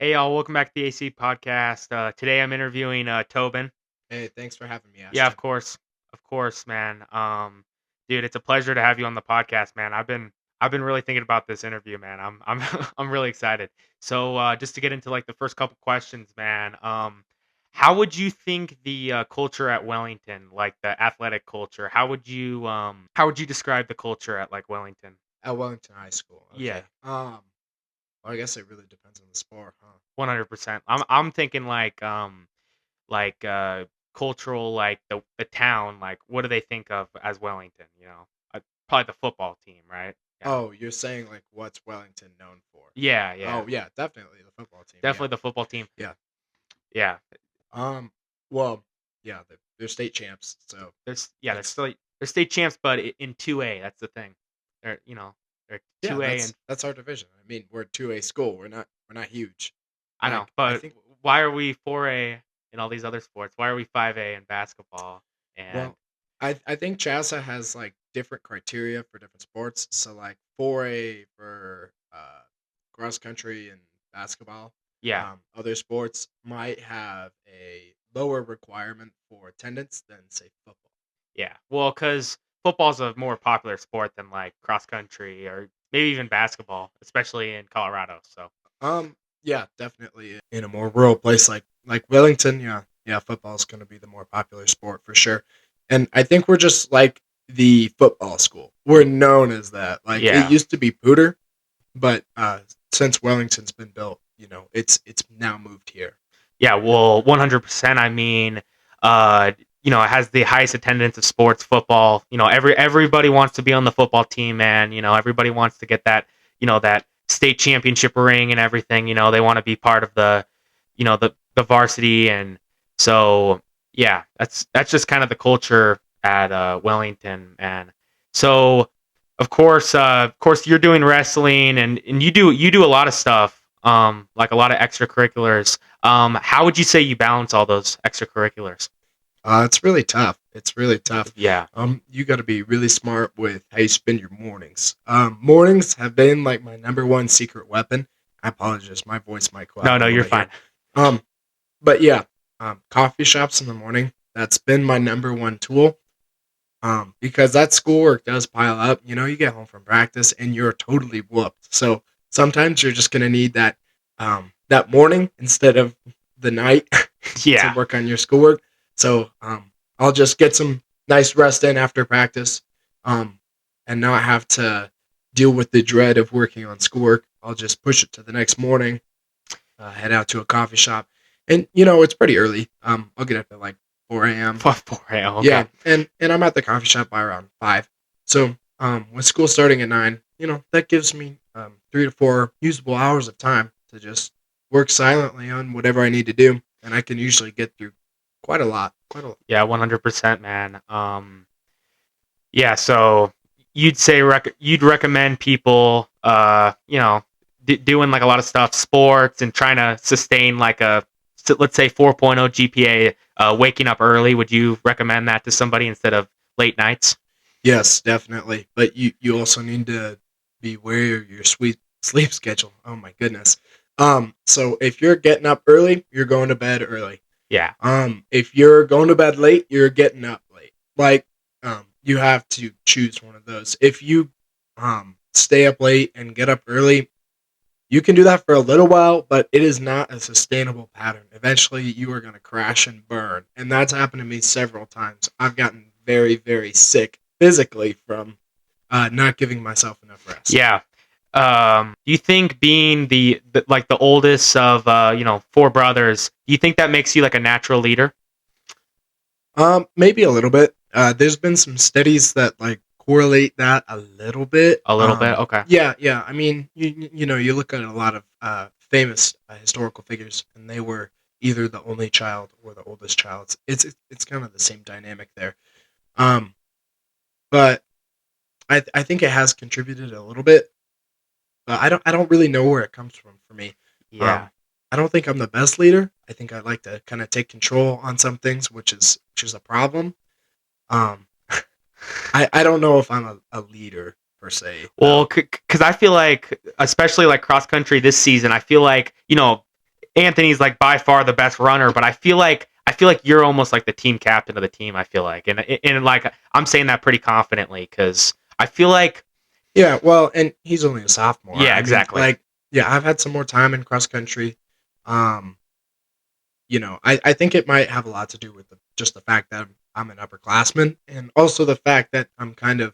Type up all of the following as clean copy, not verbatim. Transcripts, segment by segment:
Hey, y'all, welcome back to the AC podcast. Today I'm interviewing Tobin. Hey, thanks for having me, Yeah, of Ashton. course. Of course, man. Dude, it's a pleasure to have you on the podcast, man. I've been really thinking about this interview, man. I'm I'm really excited. So, just to get into like the first couple questions, man. How would you think the culture at Wellington, like the athletic culture, how would you describe the culture at like Wellington? At Wellington High School. Yeah. Okay. Well, I guess it really depends on the sport, huh? 100%. I'm thinking like cultural, like the town, like what do they think of as Wellington, probably the football team, right? Yeah, Oh, you're saying like what's Wellington known for? yeah, yeah, Oh, yeah, definitely the football team. Yeah, definitely the football team. yeah. Yeah, Um, well, yeah, they're state champs, so there's yeah they're that's still they're state champs, but in 2A, that's the thing. They're they're yeah, 2A, that's and that's our division. I mean, we're a 2A school. We're not huge. I know, Like I but think. why are we 4A in all these other sports? Why are we 5A in basketball? And Well, I think CHASA has like different criteria for different sports. So like 4A for cross country and basketball. yeah, Other sports might have a lower requirement for attendance than say football. yeah, well, because football's a more popular sport than like cross country or maybe even basketball, especially in Colorado. So Yeah, definitely in a more rural place like Wellington, yeah, football is going to be the more popular sport for sure. And I think we're just like the football school. We're known as that. Like it yeah. used to be Pooter, but since Wellington's been built, it's now moved here. Yeah, well, 100%. I mean, uh, it has the highest attendance of sports football. Everybody wants to be on the football team, man. Everybody wants to get that state championship ring and everything. They want to be part of the varsity, and so yeah, that's just kind of the culture at Wellington, and so of course, you're doing wrestling, and you do a lot of stuff, like a lot of extracurriculars. How would you say you balance all those extracurriculars? It's really tough. It's really tough. Yeah. You got to be really smart with how you spend your mornings. Mornings have been like my number one secret weapon. I apologize, my voice might go out No, a no, little you're bit here. fine. Um, but yeah, coffee shops in the morning. That's been my number one tool. Because that schoolwork does pile up. You get home from practice and you're totally whooped. So sometimes you're just gonna need that morning instead of the night to Yeah. work on your schoolwork. So I'll just get some nice rest in after practice, um, and not have to deal with the dread of working on schoolwork. I'll just push it to the next morning, head out to a coffee shop, and it's pretty early. I'll get up at like 4 a.m. 4 a.m. Okay. Yeah, and I'm at the coffee shop by around 5. So, with school starting at 9, that gives me 3 to 4 usable hours of time to just work silently on whatever I need to do, and I can usually get through quite a lot. Quite a lot. Yeah, 100%, man. Yeah. So you'd recommend people, doing like a lot of stuff, sports, and trying to sustain like let's say 4.0 GPA, waking up early. Would you recommend that to somebody instead of late nights? Yes, definitely. But you also need to be aware of your sweet sleep schedule. Oh my goodness. So if you're getting up early, you're going to bed early. Yeah. If you're going to bed late, you're getting up late. Like, you have to choose one of those. If you stay up late and get up early, you can do that for a little while, but it is not a sustainable pattern. Eventually, you are going to crash and burn, and that's happened to me several times. I've gotten very, very sick physically from not giving myself enough rest. Yeah. Do you think being like the oldest of four brothers, do you think that makes you like a natural leader? Maybe a little bit. There's been some studies that like correlate that a little bit. A little bit. Okay. Yeah, yeah. I mean, you look at a lot of famous historical figures, and they were either the only child or the oldest child. It's kind of the same dynamic there. Um, but I think it has contributed a little bit. But I don't really know where it comes from for me. Yeah. Um, I don't think I'm the best leader. I think I like to kind of take control on some things, which is a problem. Um, I don't know if I'm a leader per se, Well, though. because I feel like, especially like cross country this season, I feel like Anthony's like by far the best runner, but I feel like you're almost like the team captain of the team. I feel like, and like I'm saying that pretty confidently because I feel like, Yeah, well, and he's only a sophomore. yeah, I mean, exactly. like, yeah, I've had some more time in cross country. Um, I think it might have a lot to do with just the fact that I'm an upperclassman, and also the fact that I'm kind of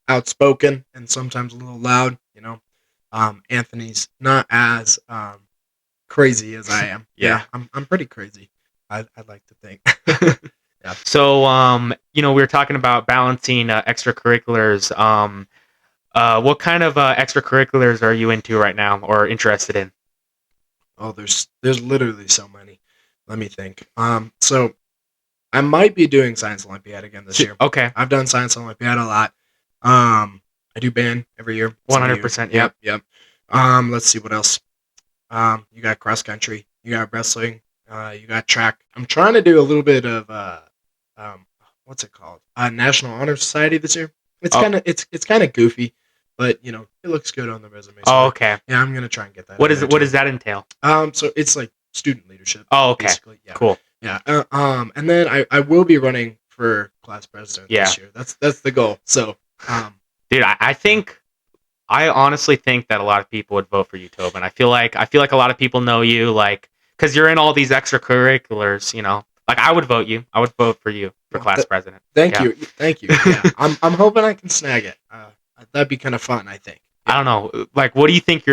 outspoken and sometimes a little loud. Anthony's not as crazy as I am. Yeah. I'm pretty crazy. I'd like to think. Yeah. So, we were talking about balancing extracurriculars. What kind of extracurriculars are you into right now or interested in? Oh, there's literally so many. Let me think. So I might be doing Science Olympiad again this year. Okay, I've done Science Olympiad a lot. I do band every year. So do you. 100%. Yep. Yep. Let's see what else. You got cross country. You got wrestling. You got track. I'm trying to do a little bit of um, what's it called? National Honor Society this year. It's Oh. it's kind of goofy, but it looks good on the resume. So Oh, okay. yeah, I'm gonna try and get that. What in is there what too. does that entail? So it's like student leadership. Oh, okay. Basically, yeah. Cool. Yeah. And then I will be running for class president Yeah. this year. That's the goal. So, Dude, I honestly think that a lot of people would vote for you, Tobin. I feel like a lot of people know you, like, because you're in all these extracurriculars. Like I would vote you. I would vote for you for class president. thank Yeah. you. Yeah. I'm hoping I can snag it. That'd be kind of fun, I think. I don't know. Like, what do you think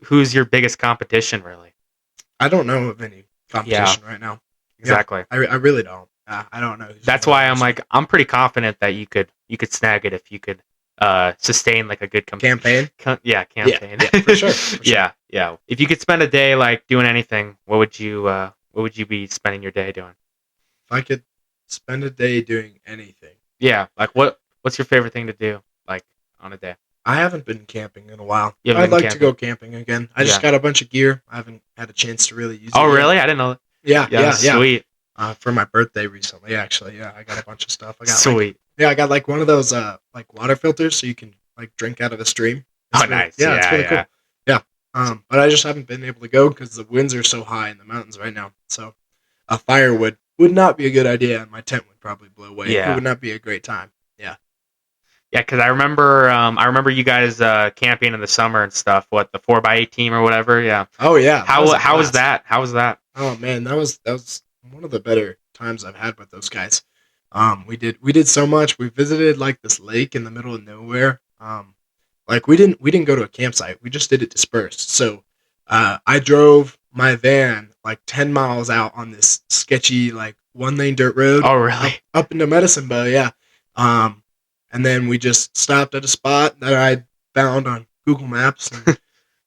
who's your biggest competition, really? I don't know of any competition right now. Exactly. Yeah, I really don't. I don't know. That's why I'm pretty confident that you could snag it if you could sustain like a good campaign. campaign. Yeah, for sure. Yeah. If you could spend a day like doing anything, what would you be spending your day doing? If I could spend a day doing anything. Yeah, like what's your favorite thing to do like on a day? I haven't been camping in a while. You haven't I'd been like to go camping again. I just got a bunch of gear. I haven't had a chance to really use it. Oh, yet. really? I didn't know. Yeah. Sweet. For my birthday recently, actually. Yeah, I got a bunch of stuff. I got Sweet. I got like one of those like water filters so you can like drink out of a stream. Oh, nice. Yeah, it's really cool. Yeah. But I just haven't been able to go because the winds are so high in the mountains right now. So a fire would not be a good idea, and my tent would probably blow away. Yeah. It would not be a great time. Yeah. Yeah, because I remember you guys camping in the summer and stuff. What, the 4x8 team or whatever? Yeah. Oh yeah. How was that? How was that? Oh man, that was one of the better times I've had with those guys. We did so much. We visited like this lake in the middle of nowhere. Like we didn't go to a campsite. We just did it dispersed. So I drove my van like 10 miles out on this sketchy like 1-lane dirt road. Oh, really? Up into Medicine Bow, yeah. And then we just stopped at a spot that I found on Google Maps, and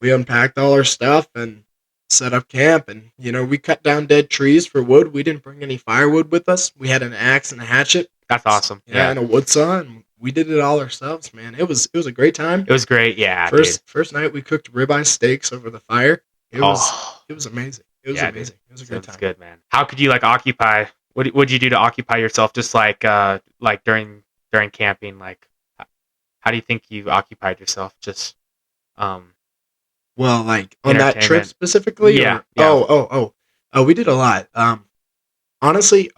we unpacked all our stuff and set up camp. And we cut down dead trees for wood. We didn't bring any firewood with us. We had an axe and a hatchet. That's awesome. Yeah, and a wood saw, and we did it all ourselves, man. It was a great time. It was great. Yeah. First night we cooked ribeye steaks over the fire. It was amazing. It was amazing. Dude. It was a great time. That's good, man. How could you like occupy? What'd you do to occupy yourself? Just like during camping, like how do you think you occupied yourself? Just well, like on that trip specifically? Yeah. Oh, we did a lot. Honestly,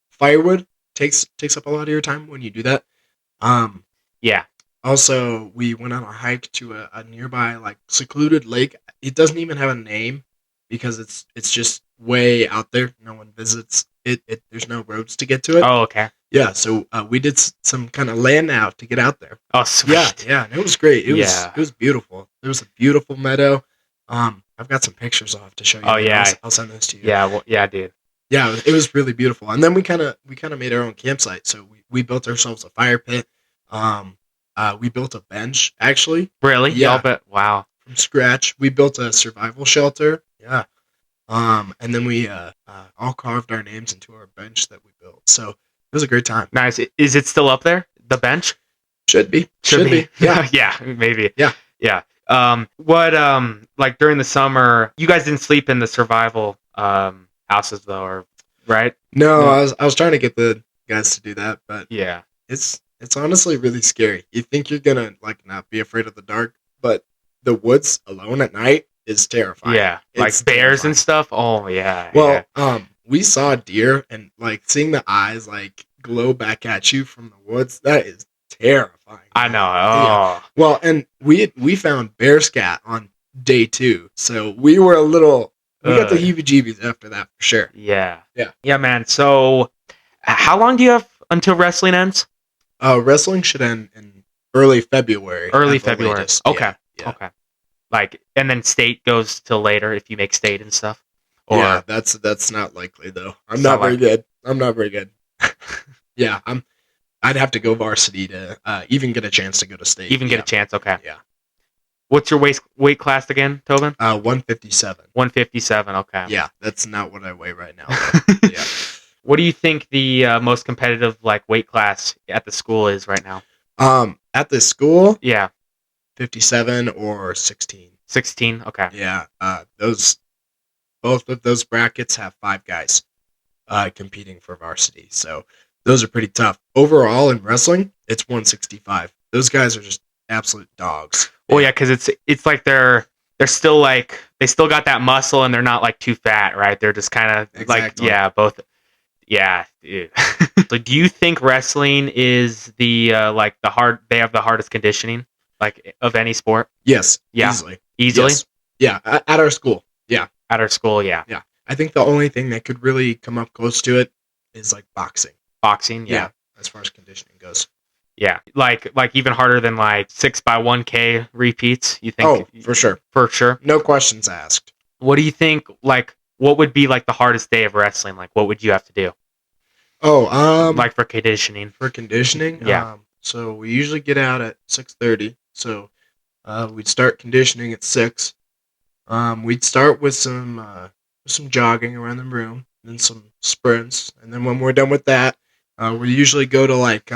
firewood takes up a lot of your time when you do that. Yeah. Also, we went on a hike to a nearby like secluded lake. It doesn't even have a name because it's just way out there. No one visits it. There's no roads to get to it. Oh, okay. Yeah, so we did some kind of land out to get out there. Oh, sweet. Yeah, and it was great. It was beautiful. There was a beautiful meadow. I've got some pictures I'll have to show you. Oh, yeah. I'll send those to you. Yeah, well, yeah, dude. Yeah, it was really beautiful. And then we kind of made our own campsite. So we built ourselves a fire pit. We built a bench actually. Really? Yeah. Wow. From scratch. We built a survival shelter. Yeah. And then we all carved our names into our bench that we built. So it was a great time. Nice. Is it still up there? The bench? Should be. Yeah. Yeah, maybe. Yeah. Yeah. What like during the summer, you guys didn't sleep in the survival houses though, or right? No, I was trying to get the guys to do that, but yeah, it's honestly really scary. You think you're gonna like not be afraid of the dark, but the woods alone at night is terrifying. Yeah, It's like bears and terrifying. stuff. Oh yeah, Well, yeah. we saw a deer and like seeing the eyes like glow back at you from the woods. That is terrifying. I Man. know. Yeah. Oh, Well, and we found bear scat on day 2, so we were a little. We got the heebie-jeebies after that for sure. yeah, Yeah. yeah, man. So, how long do you have until wrestling ends? Wrestling should end in early February. Early at the February. latest. Okay. Yeah. Okay. Like, and then state goes till later if you make state and stuff. Or Yeah, that's not likely though. I'm It's not not very likely. good. I'm not very good. Yeah, I'd have to go varsity to even get a chance to go to state. even get a chance. Okay. Yeah. What's your weight class again, Tobin? 157. 157. Okay. Yeah, that's not what I weigh right now. But, yeah. What do you think the most competitive like weight class at the school is right now? At this school, Yeah, 57 or 16. 16. Okay. Yeah. Both of those brackets have 5 guys competing for varsity. So those are pretty tough. Overall in wrestling, it's 165. Those guys are just absolute dogs. Well, yeah, because it's like they're still like they still got that muscle and they're not like too fat, right? They're just kind of like Exactly. both. Yeah. Dude. So, do you think wrestling is the like the hard? They have the hardest conditioning like of any sport. Yes. Yeah. Easily. Easily Yes. Yeah. At our school. Yeah. at our school. Yeah. Yeah. I think the only thing that could really come up close to it is like boxing. Boxing. Yeah. As far as conditioning goes. Yeah. Like even harder than like 6x1K repeats. You think? Oh, for sure. For sure. No questions asked. What do you think? Like, what would be like the hardest day of wrestling? Like, what would you have to do? Oh, Like for conditioning. for conditioning. Yeah. So we usually get out at 6:30. So we'd start conditioning at 6. We'd start with some jogging around the room, then some sprints, and then when we're done with that, we usually go to like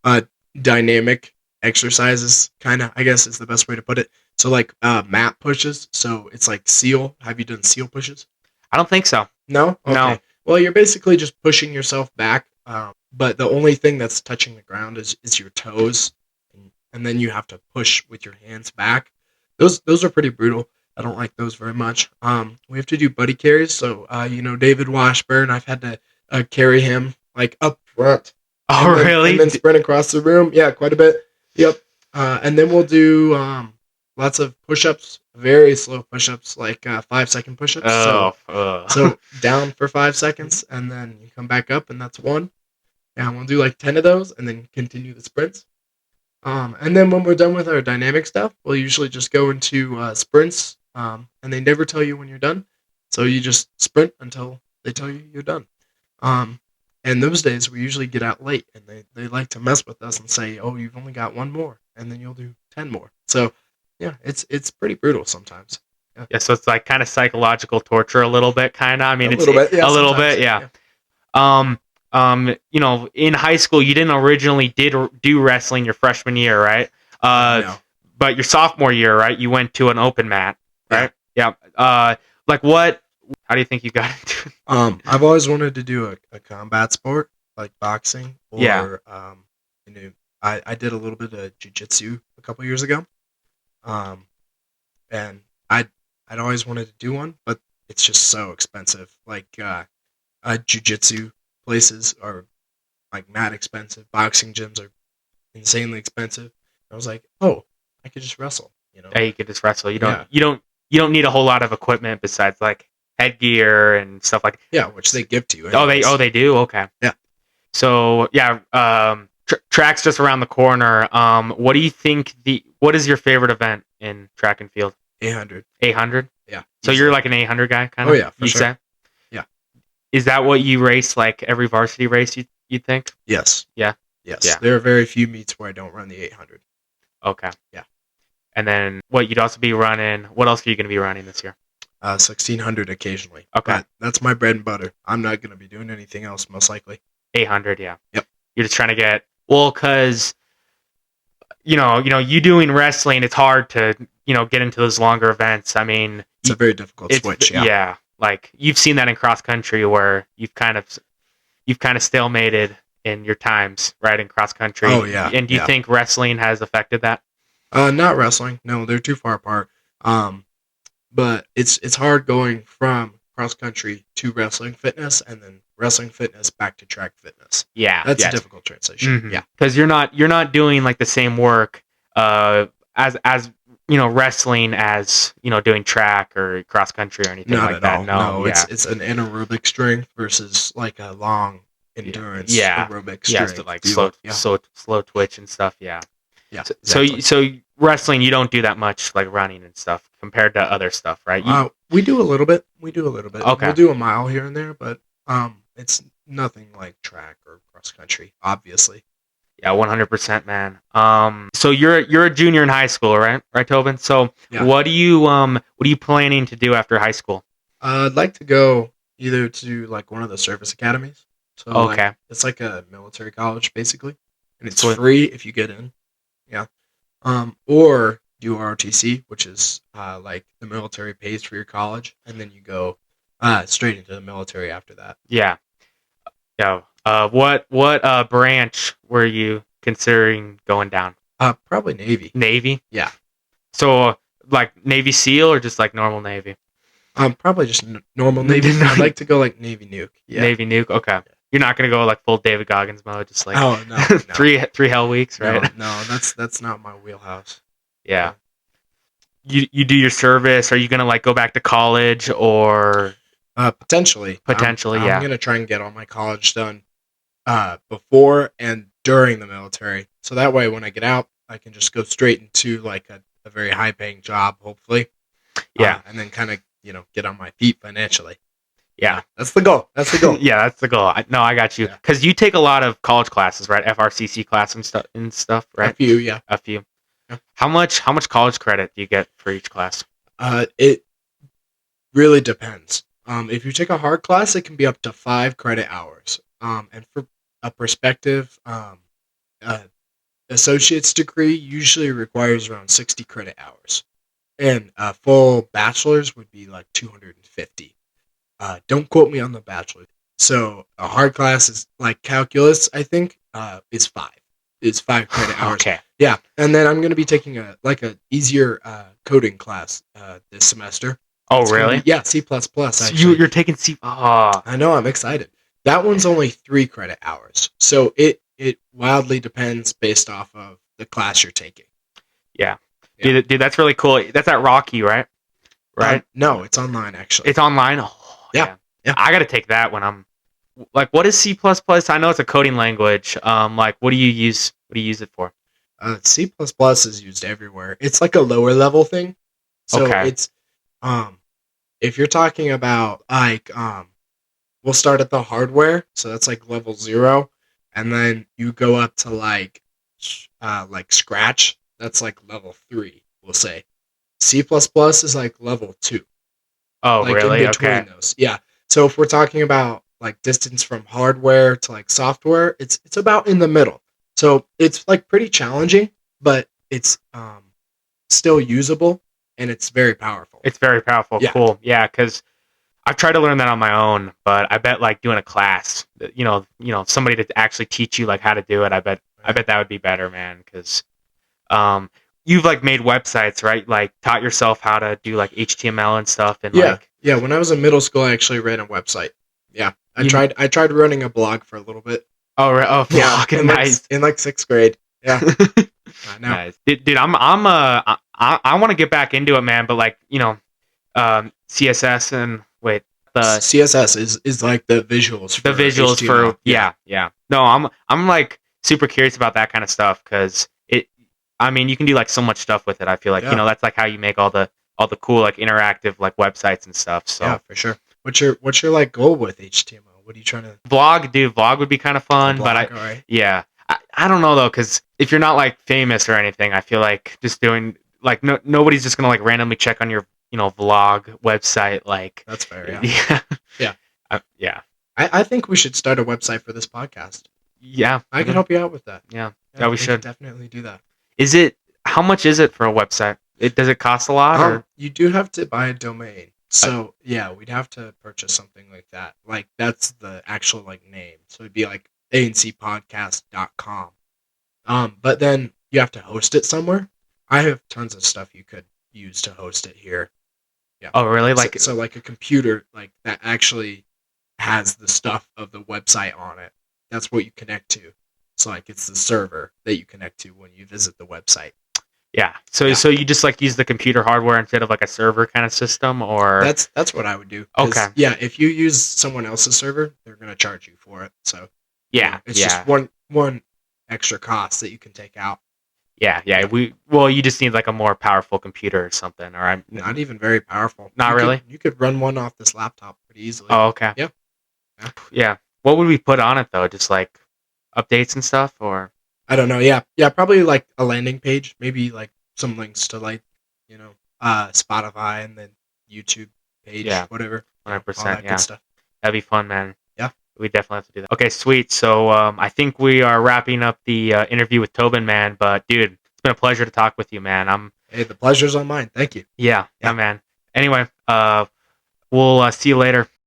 uh dynamic exercises, kind of. I guess is the best way to put it. So like mat pushes. So it's like seal. Have you done seal pushes? I don't think so. No? Okay. No. Well, you're basically just pushing yourself back, but the only thing that's touching the ground is your toes, and then you have to push with your hands back. Those are pretty brutal. I don't like those very much. We have to do buddy carries, so David Washburn. I've had to carry him like up front. Oh, really? And then sprint across the room. Yeah, quite a bit. Yep. And then we'll do lots of push-ups, very slow push-ups, like 5-second push-ups. So down for 5 seconds, and then you come back up, and that's 1. And we'll do like 10 of those, and then continue the sprints. And then when we're done with our dynamic stuff, we'll usually just go into sprints, and they never tell you when you're done. So you just sprint until they tell you you're done. And those days we usually get out late, and they like to mess with us and say, "Oh, you've only got 1 more," and then you'll do 10 more. So yeah, it's pretty brutal sometimes. Yeah, so it's like kind of psychological torture a little bit, kind of. I mean, A little bit, yeah, a little sometimes, bit, yeah. In high school, you didn't originally do wrestling your freshman year, right? No. But your sophomore year, right? You went to an open mat, right? Yeah. Like what? How do you think you got into it? I've always wanted to do a combat sport like boxing, or Yeah. I did a little bit of jiu-jitsu a couple years ago, and I'd always wanted to do one, but it's just so expensive. Like jiu-jitsu places are like mad expensive. Boxing gyms are insanely expensive. I was like, oh, I could just wrestle. Yeah, you could just wrestle. You don't. Yeah. You don't need a whole lot of equipment besides like headgear and stuff like. Yeah, which they give to you. They do. Okay. Yeah. So yeah, track's just around the corner. What do you think what is your favorite event in track and field? 800. 800. Yeah. So you're like an 800 guy, kind of. Oh yeah, for sure. Say? Yeah. Is that what you race like every varsity race? You think? Yes. Yeah. Yes. Yeah. There are very few meets where I don't run the 800. Okay. Yeah. And then what you'd also be running? What else are you going to be running this year? 1600 occasionally. Okay. But that's my bread and butter. I'm not going to be doing anything else, most likely. 800. Yeah. Yep. You're just trying to get because you doing wrestling. It's hard to get into those longer events. I mean, it's a very difficult switch. Yeah. Yeah. Like you've seen that in cross country where you've kind of stalemated in your times, right, in cross country. Oh yeah. And do you think wrestling has affected that? Not wrestling. No, they're too far apart. Um, but it's hard going from cross country to wrestling fitness and then wrestling fitness back to track fitness. Yeah, That's a yes. difficult transition. Yeah. Because you're not doing like the same work as wrestling as doing track or cross country or anything Not like at that. all. No, No, yeah, it's an anaerobic strength versus like a long yeah, endurance yeah, aerobic yeah. So strength like deal. slow, Yeah. slow, slow twitch and stuff. Yeah. Yeah, So, so, exactly. so wrestling, you don't do that much like running and stuff compared to other stuff, right? We do a little bit. We do a little bit. We'll Okay. do a mile here and there, but it's nothing like track or cross country, obviously. Yeah, 100%, man. So you're a junior in high school, right? Right, Tobin. So Yeah. what are you planning to do after high school? I'd like to go either to like one of the service academies. So like Okay. it's like a military college basically, and it's Sweet. free if you get in. Yeah. Or do ROTC, which is like the military pays for your college, and then you go straight into the military after that. Yeah. Yeah. What branch were you considering going down? Probably Navy. Navy. Yeah. So like Navy SEAL or just like normal Navy? Probably just normal Navy. I'd like to go like Navy nuke. Yeah. Navy nuke. Okay. You're not gonna go like full David Goggins mode, just like Oh no, no, three hell weeks, no, right? no. That's not my wheelhouse. Yeah. You do your service. Are you gonna like go back to college or Potentially. potentially? I'm Yeah. gonna try and get all my college done before and during the military, so that way when I get out, I can just go straight into like a very high paying job, hopefully. Yeah. And then kind of get on my feet financially. Yeah. That's the goal. That's the goal. Yeah, that's the goal. I got you. Yeah. Because you take a lot of college classes, right? FRCC class and stuff, right? A few, yeah. A few. Yeah. How much college credit do you get for each class? It really depends. If you take a hard class, it can be up to 5 credit hours. And for a perspective, uh, associate's degree usually requires around 60 credit hours, and a full bachelor's would be like 250. Don't quote me on the bachelor. So a hard class is like calculus, I think, is 5. Is 5 credit hours. Okay. Yeah, and then I'm gonna be taking a easier coding class this semester. Oh, It's really? yeah, C++. So Actually, you're taking C. Oh, I know. I'm excited. That one's only 3 credit hours, so it wildly depends based off of the class you're taking. yeah. Yeah. Dude, that's really cool. That's at Rocky, right? Right? No, it's online actually. It's online. Oh, Yeah. Yeah. I got to take that when I'm like, what is C++? I know it's a coding language. Like, what do you use? What do you use it for? C++ is used everywhere. It's like a lower level thing. So Okay. it's if you're talking about like we'll start at the hardware, so that's like level 0, and then you go up to like Scratch, that's like level 3, we'll say. C++ is like level 2. Oh, Like really? in between Okay. those. Yeah. So if we're talking about like distance from hardware to like software, it's about in the middle. So it's like pretty challenging, but it's still usable and it's very powerful. It's very powerful. Yeah. Cool. Yeah, because I've tried to learn that on my own, but I bet like doing a class, somebody to actually teach you like how to do it. I bet that would be better, man. Because you've like made websites, right? Like taught yourself how to do like HTML and stuff, and Yeah. like Yeah, when I was in middle school I actually ran a website. Yeah. I tried running a blog for a little bit. oh, right, oh, Yeah, fucking in nice. in like 6th grade. Yeah. I know. Nice, dude. I want to get back into it, man. But like CSS and wait, the CSS is like the visuals for visuals HTML. for yeah. No, I'm like super curious about that kind of stuff because I mean, you can do like so much stuff with it. I feel like Yeah. that's like how you make all the cool like interactive like websites and stuff. So Yeah, for sure. What's your like goal with HTML? What are you trying to vlog would be kind of fun, blog, but all right. yeah, I don't know though, because if you're not like famous or anything, I feel like just doing like nobody's just gonna like randomly check on your vlog website like That's fair. Yeah. yeah Yeah. yeah I think we should start a website for this podcast. yeah I can help you out with that. yeah Yeah, we should can definitely do that. Is it how much is it for a website? Does it cost a lot or You do have to buy a domain. So yeah, we'd have to purchase something like that. Like that's the actual like name. So it'd be like ancpodcast.com. But then you have to host it somewhere. I have tons of stuff you could use to host it here. Yeah. Oh, really? So, Like, so like a computer like that actually has the stuff of the website on it. That's what you connect to. So like it's the server that you connect to when you visit the website. yeah. So Yeah. so you just like use the computer hardware instead of like a server kind of system, or That's what I would do. okay. Because yeah, if you use someone else's server, they're gonna charge you for it. So Yeah, it's just yeah, one extra cost that you can take out. yeah, yeah. Yeah. You just need like a more powerful computer or something, or I'm Not even very powerful. not You could really. you could run one off this laptop pretty easily. Oh, okay. Yeah. Yeah. Yeah. What would we put on it though? Just like updates and stuff, or I don't know. Yeah. Yeah, probably like a landing page, maybe like some links to like, you know, Spotify and then YouTube page, yeah, whatever, hundred all percent. that good Yeah, stuff. that'd be fun, man. Yeah. We definitely have to do that. Okay, sweet. So I think we are wrapping up the interview with Tobin, man. But dude, it's been a pleasure to talk with you, man. I'm Hey, the pleasure's all mine. Thank you. yeah, yeah, Yeah. man. Anyway, we'll see you later.